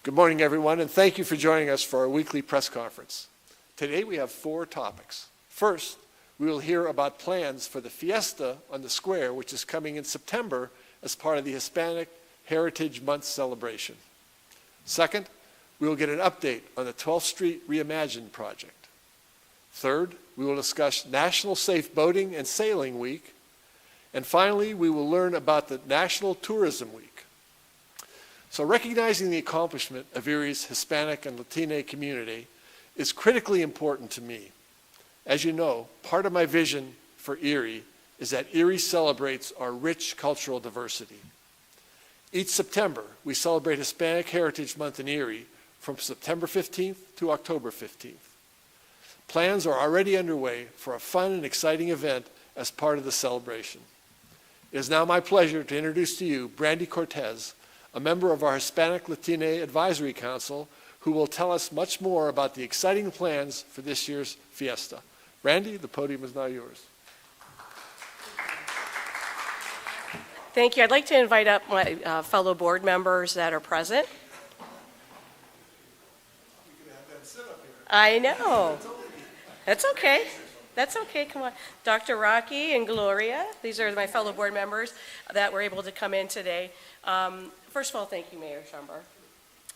Good morning, everyone, and thank you for joining us for our weekly press conference. Today we have 4 topics. First, we will hear about plans for the Fiesta on the Square, which is coming in September as part of the Hispanic Heritage Month celebration. Second, we will get an update on the 12th Street Reimagined project. Third, we will discuss National Safe Boating and Sailing Week. And finally, we will learn about the National Tourism Week. So recognizing the accomplishment of Erie's Hispanic and Latina community is critically important to me. As you know, part of my vision for Erie is that Erie celebrates our rich cultural diversity. Each September, we celebrate Hispanic Heritage Month in Erie from September 15th to October 15th. Plans are already underway for a fun and exciting event as part of the celebration. It is now my pleasure to introduce to you Brandy Cortez, a member of our Hispanic Latina Advisory Council, who will tell us much more about the exciting plans for this year's Fiesta. Brandy, the podium is now yours. Thank you. I'd like to invite up my fellow board members that are present. You could have them sit up here. I know. That's okay. That's okay. Come on. Dr. Rocky and Gloria, these are my fellow board members that were able to come in today. First of all, thank you, Mayor Schomburg.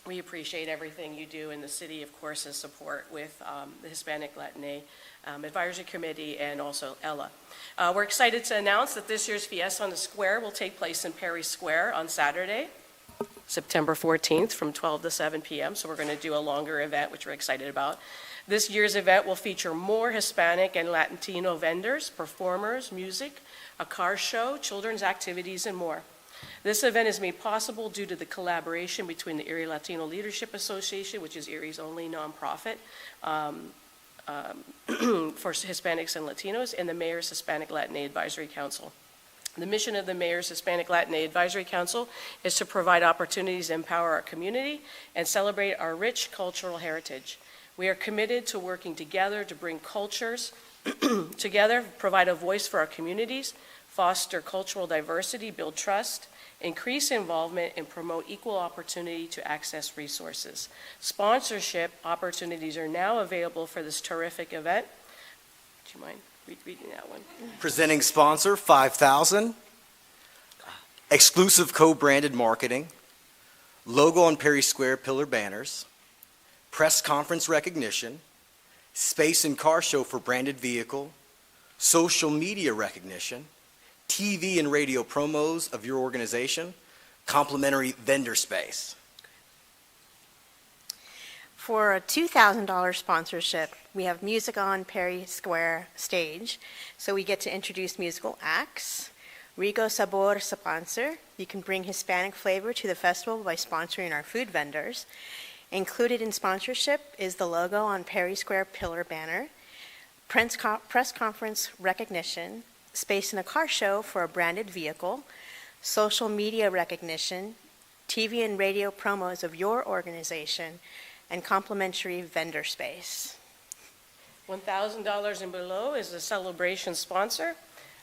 We appreciate everything you do in the city, of course, in support with the Hispanic Latina Advisory Committee and also Ella. We're excited to announce that this year's Fiesta on the Square will take place in Perry Square on Saturday, September 14th from 12 to 7 p.m. So we're going to do a longer event, which we're excited about. This year's event will feature more Hispanic and Latino vendors, performers, music, a car show, children's activities, and more. This event is made possible due to the collaboration between the Erie Latino Leadership Association, which is Erie's only nonprofit for Hispanics and Latinos, and the Mayor's Hispanic Latina Advisory Council. The mission of the Mayor's Hispanic Latina Advisory Council is to provide opportunities to empower our community and celebrate our rich cultural heritage. We are committed to working together to bring cultures together, provide a voice for our communities, foster cultural diversity, build trust, increase involvement, and promote equal opportunity to access resources. Sponsorship opportunities are now available for this terrific event. Do you mind reading that one? Presenting sponsor, $5,000. Exclusive co-branded marketing. Logo on Perry Square pillar banners. Press conference recognition. Space and car show for branded vehicle. Social media recognition. TV and radio promos of your organization, complimentary vendor space. For a $2,000 sponsorship, we have music on Perry Square stage, so we get to introduce musical acts. Rico Sabor sponsor, you can bring Hispanic flavor to the festival by sponsoring our food vendors. Included in sponsorship is the logo on Perry Square pillar banner, press conference recognition, space in a car show for a branded vehicle, social media recognition, TV and radio promos of your organization, and complimentary vendor space. $1,000 and below is a celebration sponsor.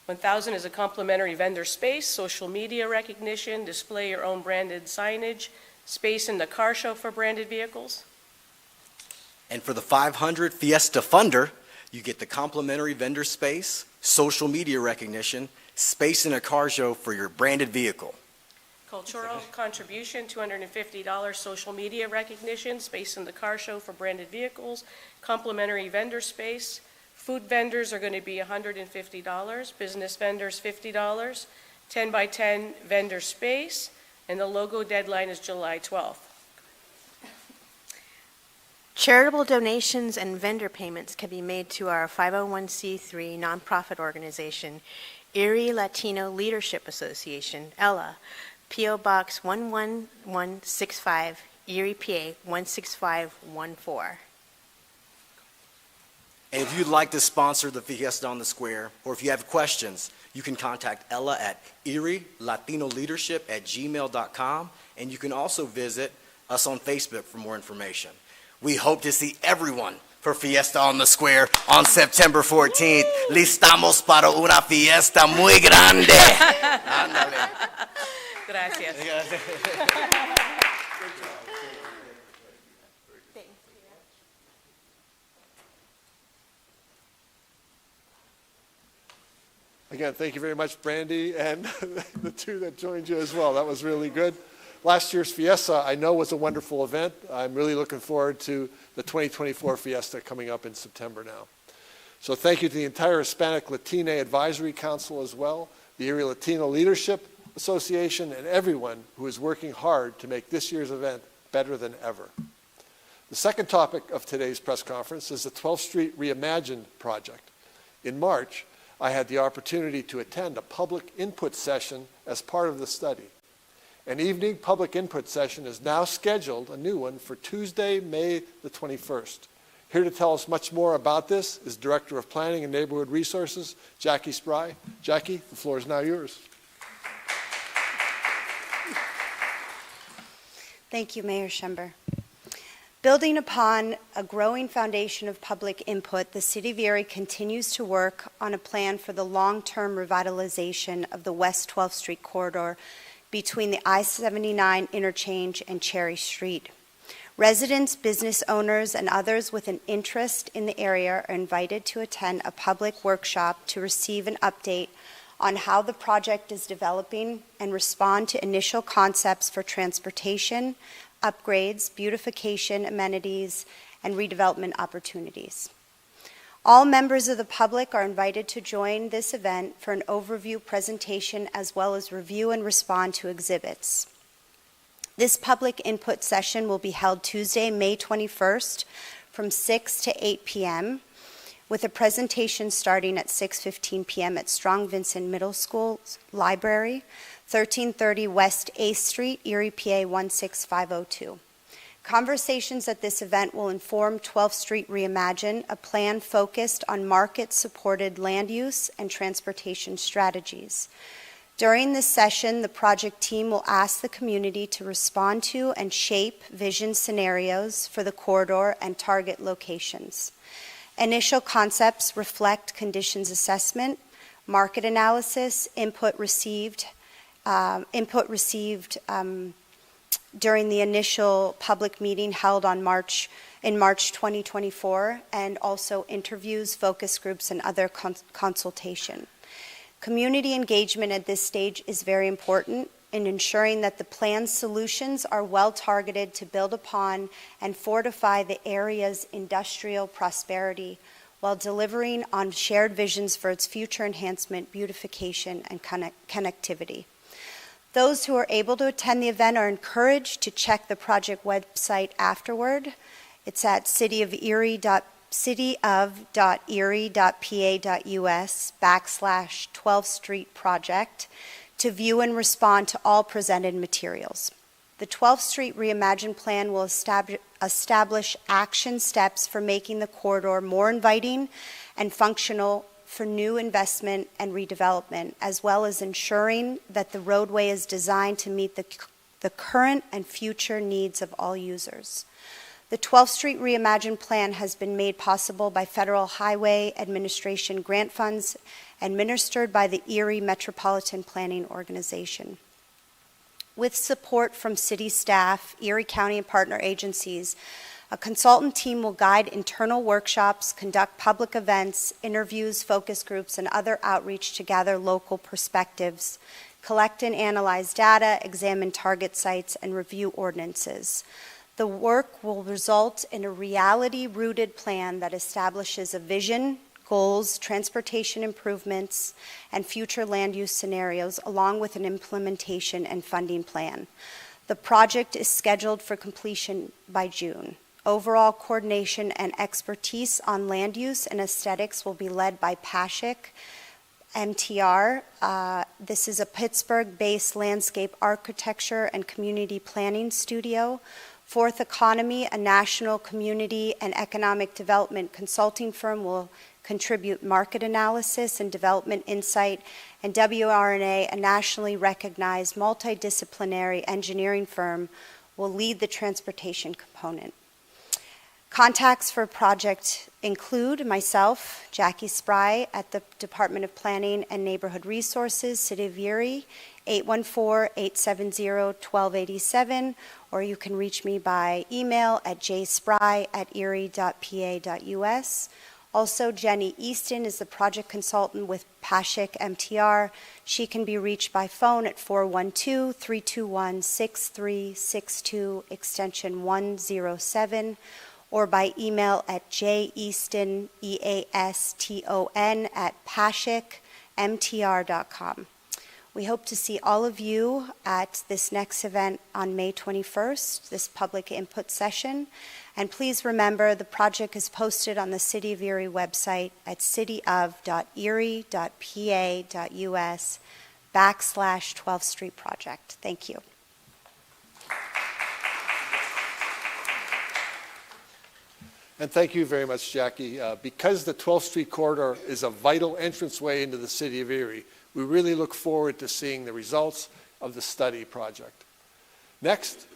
$1,000 is a complimentary vendor space, social media recognition, display your own branded signage, space in the car show for branded vehicles. And for the $500 Fiesta Funder, you get the complimentary vendor space, social media recognition, space in a car show for your branded vehicle. Cultural contribution, $250, social media recognition, space in the car show for branded vehicles, complimentary vendor space. Food vendors are going to be $150, business vendors $50, 10 by 10 vendor space, and the logo deadline is July 12th. Charitable donations and vendor payments can be made to our 501c3 nonprofit organization, Erie Latino Leadership Association, ELA, P.O. Box 11165, Erie, PA 16514. And if you'd like to sponsor the Fiesta on the Square, or if you have questions, you can contact Ella at erielatinoleadership@gmail.com, and you can also visit us on Facebook for more information. We hope to see everyone for Fiesta on the Square on September 14th. Listamos para una fiesta muy grande. Ándale. Gracias. Again, thank you very much, Brandy, and the two that joined you as well. That was really good. Last year's Fiesta, I know, was a wonderful event. I'm really looking forward to the 2024 Fiesta coming up in September now. So thank you to the entire Hispanic Latina Advisory Council as well, the Erie Latino Leadership Association, and everyone who is working hard to make this year's event better than ever. The second topic of today's press conference is the 12th Street Reimagined project. In March, I had the opportunity to attend a public input session as part of the study. An evening public input session is now scheduled, a new one, for Tuesday, May the 21st. Here to tell us much more about this is Director of Planning and Neighborhood Resources, Jackie Spry. Jackie, the floor is now yours. Thank you, Mayor Schember. Building upon a growing foundation of public input, the City of Erie continues to work on a plan for the long-term revitalization of the West 12th Street corridor between the I-79 interchange and Cherry Street. Residents, business owners, and others with an interest in the area are invited to attend a public workshop to receive an update on how the project is developing and respond to initial concepts for transportation, upgrades, beautification, amenities, and redevelopment opportunities. All members of the public are invited to join this event for an overview presentation as well as review and respond to exhibits. This public input session will be held Tuesday, May 21st from 6 to 8 p.m. with a presentation starting at 6:15 p.m. at Strong Vincent Middle School Library, 1330 West 8th Street, Erie, PA 16502. Conversations at this event will inform 12th Street Reimagine, a plan focused on market-supported land use and transportation strategies. During this session, the project team will ask the community to respond to and shape vision scenarios for the corridor and target locations. Initial concepts reflect conditions assessment, market analysis, input received during the initial public meeting held in March 2024, and also interviews, focus groups, and other consultation. Community engagement at this stage is very important in ensuring that the planned solutions are well targeted to build upon and fortify the area's industrial prosperity while delivering on shared visions for its future enhancement, beautification, and connectivity. Those who are able to attend the event are encouraged to check the project website afterward. It's at cityof.erie.pa.us/12th Street Project to view and respond to all presented materials. The 12th Street Reimagine Plan will establish action steps for making the corridor more inviting and functional for new investment and redevelopment, as well as ensuring that the roadway is designed to meet the current and future needs of all users. The 12th Street Reimagine Plan has been made possible by Federal Highway Administration grant funds administered by the Erie Metropolitan Planning Organization. With support from city staff, Erie County and partner agencies, a consultant team will guide internal workshops, conduct public events, interviews, focus groups, and other outreach to gather local perspectives, collect and analyze data, examine target sites, and review ordinances. The work will result in a reality-rooted plan that establishes a vision, goals, transportation improvements, and future land use scenarios, along with an implementation and funding plan. The project is scheduled for completion by June. Overall coordination and expertise on land use and aesthetics will be led by Pashik MTR. This is a Pittsburgh-based landscape architecture and community planning studio. Fourth Economy, a national community and economic development consulting firm, will contribute market analysis and development insight, and WRNA, a nationally recognized multidisciplinary engineering firm, will lead the transportation component. Contacts for project include myself, Jackie Spry, at the Department of Planning and Neighborhood Resources, City of Erie, 814-870-1287, or you can reach me by email at jspry@erie.pa.us. Also, Jenny Easton is the project consultant with Pashik MTR. She can be reached by phone at 412-321-6362, extension 107, or by email at jeaston, EASTON, @pashikmtr.com. We hope to see all of you at this next event on May 21st, this public input session. And please remember, the project is posted on the City of Erie website at cityof.erie.pa.us/12th Street Project. Thank you. And thank you very much, Jackie. Because the 12th Street corridor is a vital entranceway into the city of Erie, we really look forward to seeing the results of the study project. Next,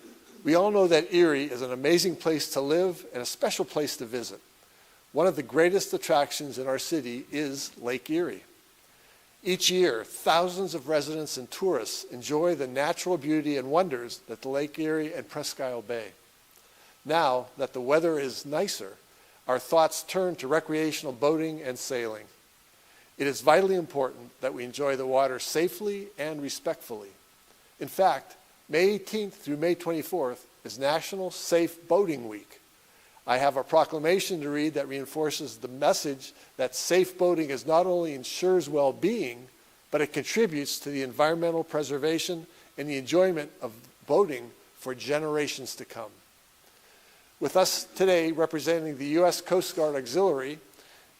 we all know that Erie is an amazing place to live and a special place to visit. One of the greatest attractions in our city is Lake Erie. Each year, thousands of residents and tourists enjoy the natural beauty and wonders that the Lake Erie and Presque Isle Bay. Now that the weather is nicer, our thoughts turn to recreational boating and sailing. It is vitally important that we enjoy the water safely and respectfully. In fact, May 18th through May 24th is National Safe Boating Week. I have a proclamation to read that reinforces the message that safe boating is not only ensures well-being, but it contributes to the environmental preservation and the enjoyment of boating for generations to come. With us today representing the U.S. Coast Guard Auxiliary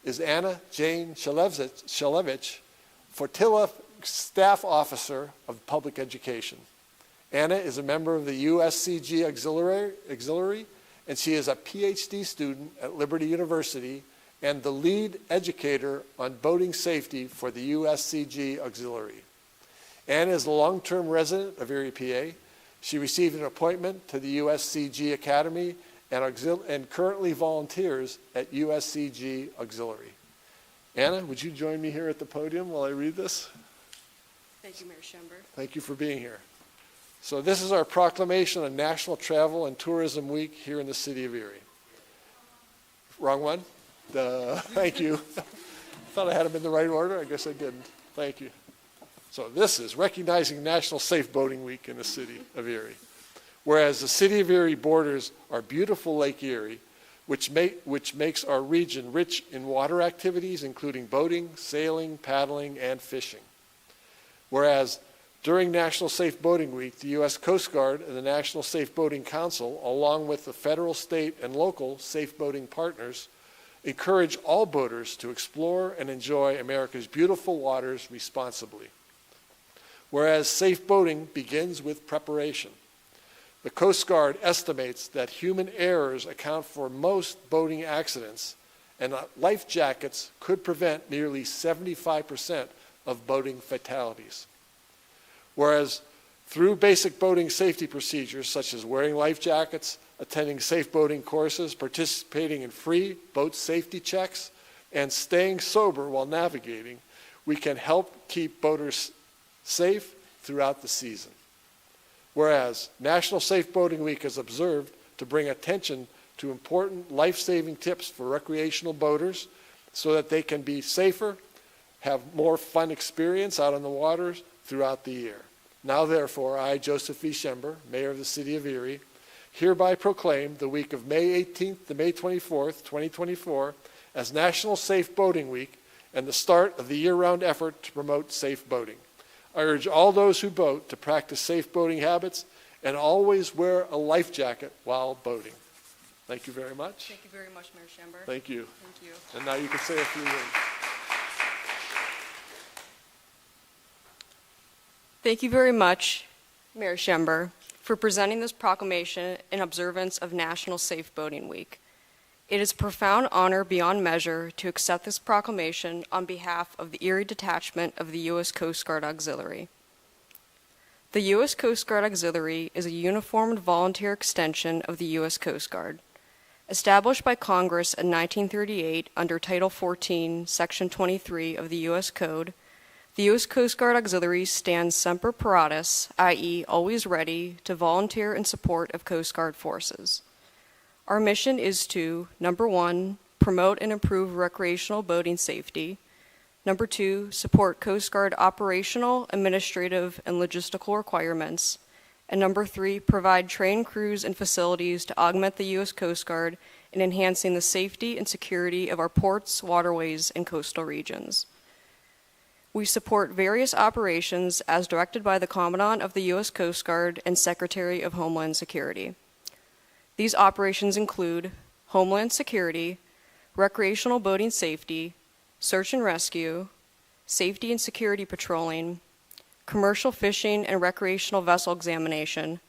is Anna Jane Shalevich, Flotilla Staff Officer of Public Education. Anna is a member of the USCG Auxiliary, and she is a PhD student at Liberty University and the lead educator on boating safety for the USCG Auxiliary. Anna is a long-term resident of Erie, PA. She received an appointment to the USCG Academy and currently volunteers at USCG Auxiliary. Anna, would you join me here at the podium while I read this? Thank you, Mayor Schember. Thank you for being here. So this is our proclamation on National Travel and Tourism Week here in the city of Erie. Wrong one? Thank you. Thought I had them in the right order. I guess I didn't. Thank you. So this is recognizing National Safe Boating Week in the city of Erie. Whereas the city of Erie borders our beautiful Lake Erie, which makes our region rich in water activities, including boating, sailing, paddling, and fishing. Whereas during National Safe Boating Week, the U.S. Coast Guard and the National Safe Boating Council, along with the federal, state, and local safe boating partners, encourage all boaters to explore and enjoy America's beautiful waters responsibly. Whereas safe boating begins with preparation. The Coast Guard estimates that human errors account for most boating accidents, and life jackets could prevent nearly 75% of boating fatalities. Whereas through basic boating safety procedures such as wearing life jackets, attending safe boating courses, participating in free boat safety checks, and staying sober while navigating, we can help keep boaters safe throughout the season. Whereas National Safe Boating Week is observed to bring attention to important life-saving tips for recreational boaters so that they can be safer, have more fun experience out on the waters throughout the year. Now therefore, I, Joseph V. Schember, Mayor of the City of Erie, hereby proclaim the week of May 18th to May 24th, 2024 as National Safe Boating Week and the start of the year-round effort to promote safe boating. I urge all those who boat to practice safe boating habits and always wear a life jacket while boating. Thank you very much. Thank you very much, Mayor Schember. Thank you. Thank you. And now you can say a few words. Thank you very much, Mayor Schember, for presenting this proclamation in observance of National Safe Boating Week. It is a profound honor beyond measure to accept this proclamation on behalf of the Erie Detachment of the U.S. Coast Guard Auxiliary. The U.S. Coast Guard Auxiliary is a uniformed volunteer extension of the U.S. Coast Guard. Established by Congress in 1938 under Title 14, Section 23 of the U.S. Code, the U.S. Coast Guard Auxiliary stands semper paratus, i.e., always ready to volunteer in support of Coast Guard forces. Our mission is to, number one, promote and improve recreational boating safety. Number 2, support Coast Guard operational, administrative, and logistical requirements. And number 3, provide trained crews and facilities to augment the U.S. Coast Guard in enhancing the safety and security of our ports, waterways, and coastal regions. We support various operations as directed by the Commandant of the U.S. Coast Guard and Secretary of Homeland Security. These operations include Homeland Security, recreational boating safety, search and rescue, safety and security patrolling, commercial fishing and recreational vessel examination,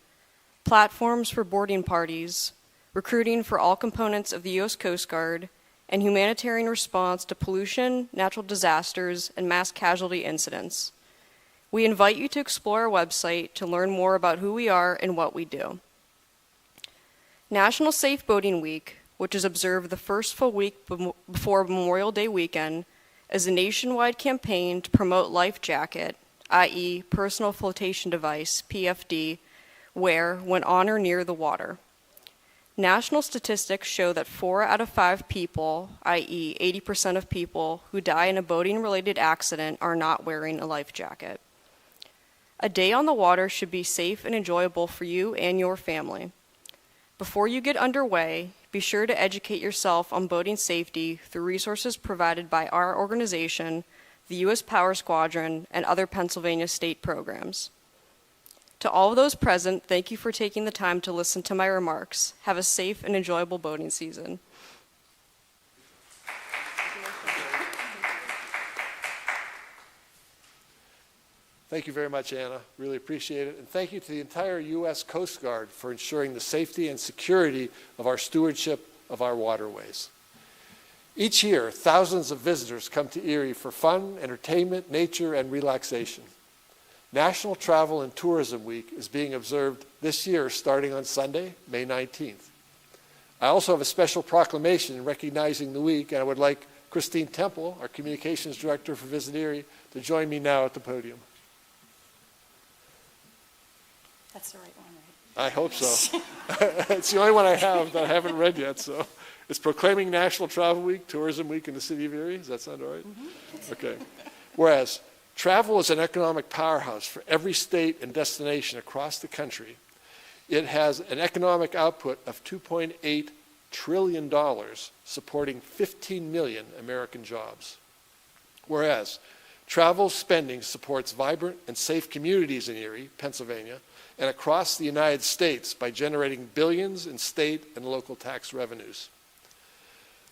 platforms for boarding parties, recruiting for all components of the U.S. Coast Guard, and humanitarian response to pollution, natural disasters, and mass casualty incidents. We invite you to explore our website to learn more about who we are and what we do. National Safe Boating Week, which is observed the first full week before Memorial Day weekend, is a nationwide campaign to promote Life Jacket, i.e. Personal Flotation Device, PFD, wear when on or near the water. National statistics show that 4 out of 5 people, i.e. 80% of people who die in a boating-related accident are not wearing a life jacket. A day on the water should be safe and enjoyable for you and your family. Before you get underway, be sure to educate yourself on boating safety through resources provided by our organization, the U.S. Power Squadron, and other Pennsylvania state programs. To all of those present, thank you for taking the time to listen to my remarks. Have a safe and enjoyable boating season. Thank you very much, Anna. Really appreciate it. And thank you to the entire U.S. Coast Guard for ensuring the safety and security of our stewardship of our waterways. Each year, thousands of visitors come to Erie for fun, entertainment, nature, and relaxation. National Travel and Tourism Week is being observed this year starting on Sunday, May 19th. I also have a special proclamation recognizing the week, and I would like Christine Temple, our Communications Director for Visit Erie, to join me now at the podium. That's the right one, right? I hope so. It's the only one I have that I haven't read yet, so. It's proclaiming National Travel Week, Tourism Week in the city of Erie. Does that sound all right? Mm-hmm. Okay. Whereas travel is an economic powerhouse for every state and destination across the country. It has an economic output of $2.8 trillion, supporting 15 million American jobs. Whereas travel spending supports vibrant and safe communities in Erie, Pennsylvania, and across the United States by generating billions in state and local tax revenues.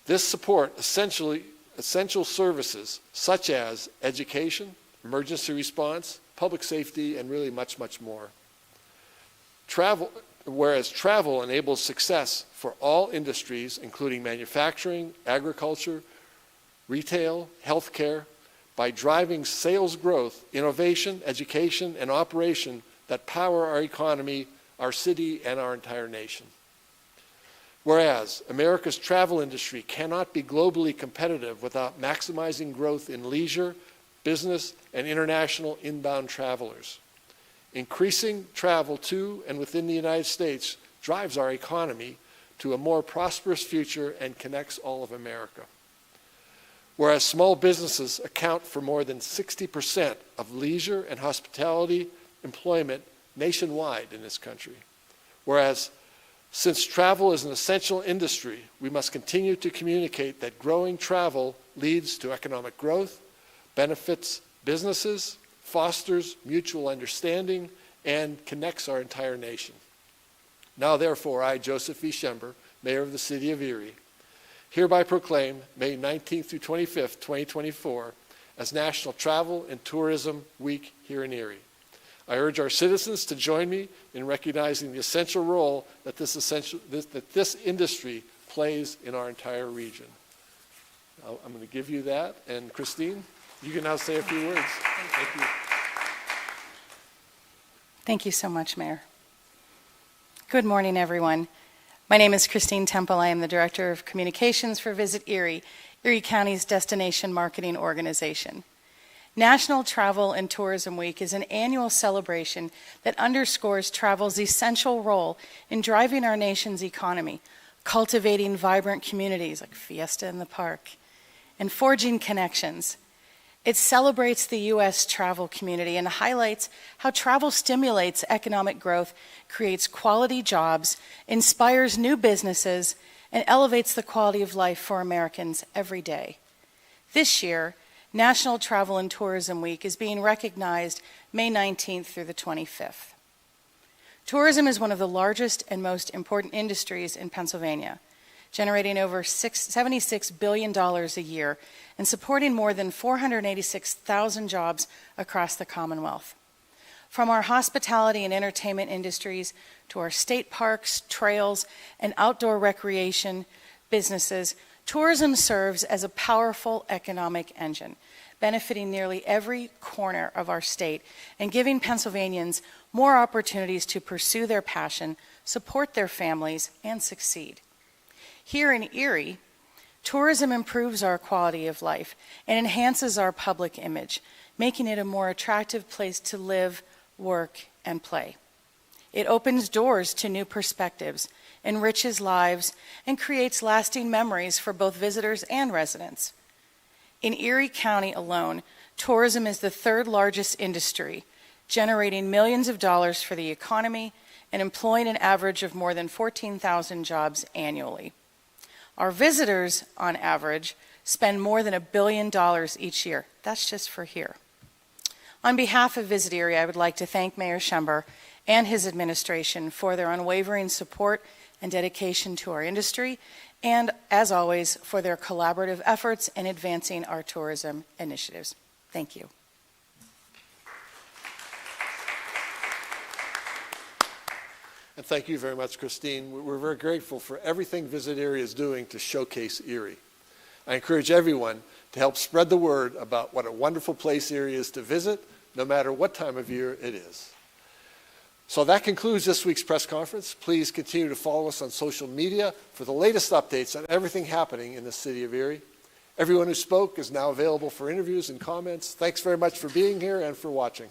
This supports essential services such as education, emergency response, public safety, and really much, much more. Whereas travel enables success for all industries, including manufacturing, agriculture, retail, healthcare, by driving sales growth, innovation, education, and operation that power our economy, our city, and our entire nation. Whereas America's travel industry cannot be globally competitive without maximizing growth in leisure, business, and international inbound travelers. Increasing travel to and within the United States drives our economy to a more prosperous future and connects all of America. Whereas small businesses account for more than 60% of leisure and hospitality employment nationwide in this country. Whereas since travel is an essential industry, we must continue to communicate that growing travel leads to economic growth, benefits businesses, fosters mutual understanding, and connects our entire nation. Now therefore, I, Joseph V. Schember, Mayor of the City of Erie, hereby proclaim May 19th through 25th, 2024, as National Travel and Tourism Week here in Erie. I urge our citizens to join me in recognizing the essential role that this industry plays in our entire region. I'm going to give you that, and Christine, you can now say a few words. Thank you. Thank you so much, Mayor. Good morning, everyone. My name is Christine Temple. I am the Director of Communications for Visit Erie, Erie County's destination marketing organization. National Travel and Tourism Week is an annual celebration that underscores travel's essential role in driving our nation's economy, cultivating vibrant communities like Fiesta in the Park, and forging connections. It celebrates the U.S. travel community and highlights how travel stimulates economic growth, creates quality jobs, inspires new businesses, and elevates the quality of life for Americans every day. This year, National Travel and Tourism Week is being recognized May 19th through the 25th. Tourism is one of the largest and most important industries in Pennsylvania, generating over $76 billion a year and supporting more than 486,000 jobs across the Commonwealth. From our hospitality and entertainment industries to our state parks, trails, and outdoor recreation businesses, tourism serves as a powerful economic engine, benefiting nearly every corner of our state and giving Pennsylvanians more opportunities to pursue their passion, support their families, and succeed. Here in Erie, tourism improves our quality of life and enhances our public image, making it a more attractive place to live, work, and play. It opens doors to new perspectives, enriches lives, and creates lasting memories for both visitors and residents. In Erie County alone, tourism is the third largest industry, generating millions of dollars for the economy and employing an average of more than 14,000 jobs annually. Our visitors, on average, spend more than $1 billion each year. That's just for here. On behalf of Visit Erie, I would like to thank Mayor Schember and his administration for their unwavering support and dedication to our industry, and, as always, for their collaborative efforts in advancing our tourism initiatives. Thank you. And thank you very much, Christine. We're very grateful for everything Visit Erie is doing to showcase Erie. I encourage everyone to help spread the word about what a wonderful place Erie is to visit, no matter what time of year it is. So that concludes this week's press conference. Please continue to follow us on social media for the latest updates on everything happening in the city of Erie. Everyone who spoke is now available for interviews and comments. Thanks very much for being here and for watching.